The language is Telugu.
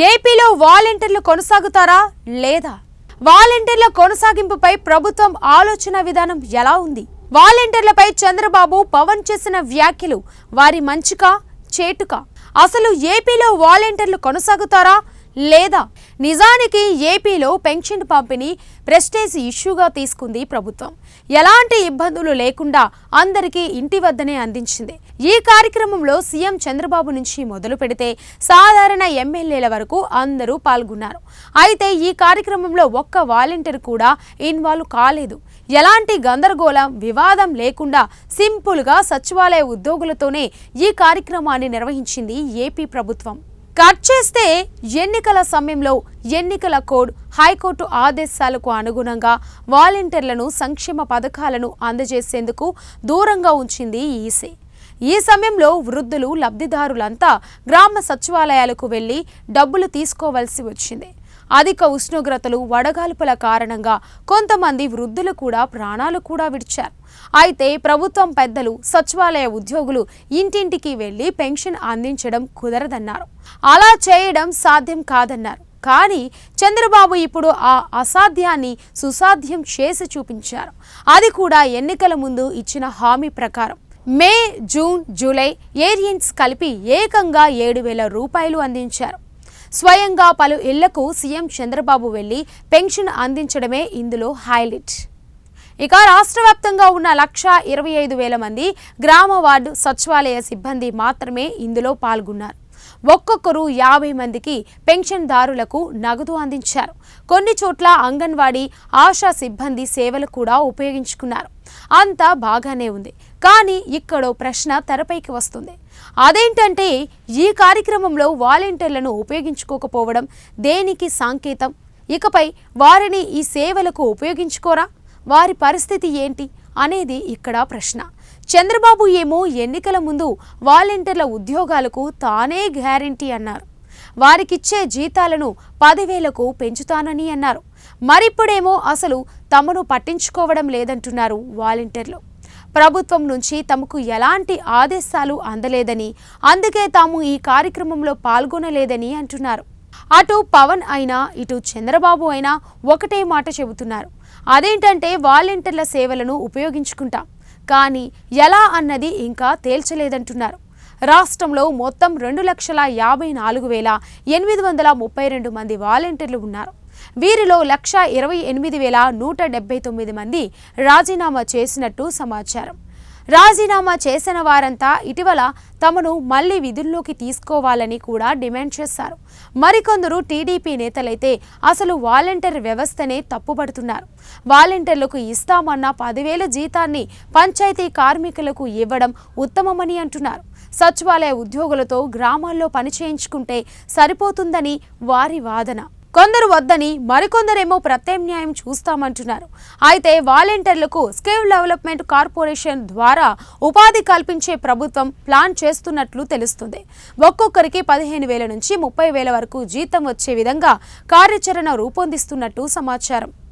ఏపీలో వాలంటీర్లు కొనసాగుతారా లేదా? వాలంటీర్ల కొనసాగింపుపై ప్రభుత్వం ఆలోచన విధానం ఎలా ఉంది? వాలంటీర్లపై చంద్రబాబు పవన్ చేసిన వ్యాఖ్యలు వారి మంచికా చేటుకా? అసలు ఏపీలో వాలంటీర్లు కొనసాగుతారా లేదా? నిజానికి ఏపీలో పెన్షన్ పంపిణీ ప్రెస్టేజ్ ఇష్యూగా తీసుకుంది ప్రభుత్వం. ఎలాంటి ఇబ్బందులు లేకుండా అందరికీ ఇంటి వద్దనే అందించింది. ఈ కార్యక్రమంలో సీఎం చంద్రబాబు నుంచి మొదలు పెడితే సాధారణ ఎమ్మెల్యేల వరకు అందరూ పాల్గొన్నారు. అయితే ఈ కార్యక్రమంలో ఒక్క వాలంటీర్ కూడా ఇన్వాల్వ్ కాలేదు. ఎలాంటి గందరగోళం వివాదం లేకుండా సింపుల్గా సచివాలయ ఉద్యోగులతోనే ఈ కార్యక్రమాన్ని నిర్వహించింది ఏపీ ప్రభుత్వం. కట్ చేస్తే ఎన్నికల సమయంలో ఎన్నికల కోడ్, హైకోర్టు ఆదేశాలకు అనుగుణంగా వాలంటీర్లను సంక్షేమ పథకాలను అందజేసేందుకు దూరంగా ఉంచింది ఈసీ. ఈ సమయంలో వృద్ధులు, లబ్ధిదారులంతా గ్రామ సచివాలయాలకు వెళ్లి డబ్బులు తీసుకోవాల్సి వచ్చింది. అధిక ఉష్ణోగ్రతలు, వడగాల్పుల కారణంగా కొంతమంది వృద్ధులు కూడా ప్రాణాలు కూడా విడిచారు. అయితే ప్రభుత్వం పెద్దలు, సచివాలయ ఉద్యోగులు ఇంటింటికి వెళ్లి పెన్షన్ అందించడం కుదరదన్నారు. అలా చేయడం సాధ్యం కాదన్నారు. కానీ చంద్రబాబు ఇప్పుడు ఆ అసాధ్యాన్ని సుసాధ్యం చేసి చూపించారు. అది కూడా ఎన్నికల ముందు ఇచ్చిన హామీ ప్రకారం. మే, జూన్, జూలై ఏరియన్స్ కలిపి ఏకంగా 7,000 రూపాయలు అందించారు. స్వయంగా పలు ఇళ్లకు సీఎం చంద్రబాబు వెళ్లి పెన్షన్ అందించడమే ఇందులో హైలైట్. ఇక రాష్ట్ర వ్యాప్తంగా ఉన్న 1,25,000 మంది గ్రామ వార్డు సచివాలయ సిబ్బంది మాత్రమే ఇందులో పాల్గొన్నారు. ఒక్కొక్కరు 50 మందికి పెన్షన్దారులకు నగదు అందించారు. కొన్ని చోట్ల అంగన్వాడీ, ఆశా సిబ్బంది సేవలు కూడా ఉపయోగించుకున్నారు. అంతా బాగానే ఉంది. కానీ ఇక్కడో ప్రశ్న తెరపైకి వస్తుంది. అదేంటంటే ఈ కార్యక్రమంలో వాలంటీర్లను ఉపయోగించుకోకపోవడం దేనికి సంకేతం? ఇకపై వారిని ఈ సేవలకు ఉపయోగించుకోరా? వారి పరిస్థితి ఏంటి అనేది ఇక్కడ ప్రశ్న. చంద్రబాబు ఏమో ఎన్నికల ముందు వాలంటీర్ల ఉద్యోగాలకు తానే గ్యారంటీ అన్నారు. వారికిచ్చే జీతాలను 10,000కు పెంచుతానని అన్నారు. మరిప్పుడేమో అసలు తమను పట్టించుకోవడం లేదంటున్నారు వాలంటీర్లు. ప్రభుత్వం నుంచి తమకు ఎలాంటి ఆదేశాలు అందలేదని, అందుకే తాము ఈ కార్యక్రమంలో పాల్గొనలేదని అంటున్నారు. అటు పవన్ అయినా ఇటు చంద్రబాబు అయినా ఒకటే మాట చెబుతున్నారు. అదేంటంటే వాలంటీర్ల సేవలను ఉపయోగించుకుంటాం, కానీ ఎలా అన్నది ఇంకా తేల్చలేదంటున్నారు. రాష్ట్రంలో మొత్తం 2,54,832 మంది వాలంటీర్లు ఉన్నారు. వీరిలో 1,28,179 మంది రాజీనామా చేసినట్టు సమాచారం. రాజీనామా చేసిన వారంతా ఇటీవల తమను మళ్లీ విధుల్లోకి తీసుకోవాలని కూడా డిమాండ్ చేశారు. మరికొందరు టీడీపీ నేతలైతే అసలు వాలంటీర్ వ్యవస్థనే తప్పుపడుతున్నారు. వాలంటీర్లకు ఇస్తామన్న 10,000 జీతాన్ని పంచాయతీ కార్మికులకు ఇవ్వడం ఉత్తమమని అంటున్నారు. సచివాలయ ఉద్యోగులతో గ్రామాల్లో పని చేయించుకుంటే సరిపోతుందని వారి వాదన. కొందరు వద్దని, మరికొందరేమో ప్రత్యామ్నాయం చూస్తామంటున్నారు. అయితే వాలంటీర్లకు స్కిల్ డెవలప్మెంట్ కార్పొరేషన్ ద్వారా ఉపాధి కల్పించే ప్రభుత్వం ప్లాన్ చేస్తున్నట్లు తెలుస్తుంది. ఒక్కొక్కరికి 15,000 నుంచి 30,000 వరకు జీతం వచ్చే విధంగా కార్యాచరణ రూపొందిస్తున్నట్టు సమాచారం.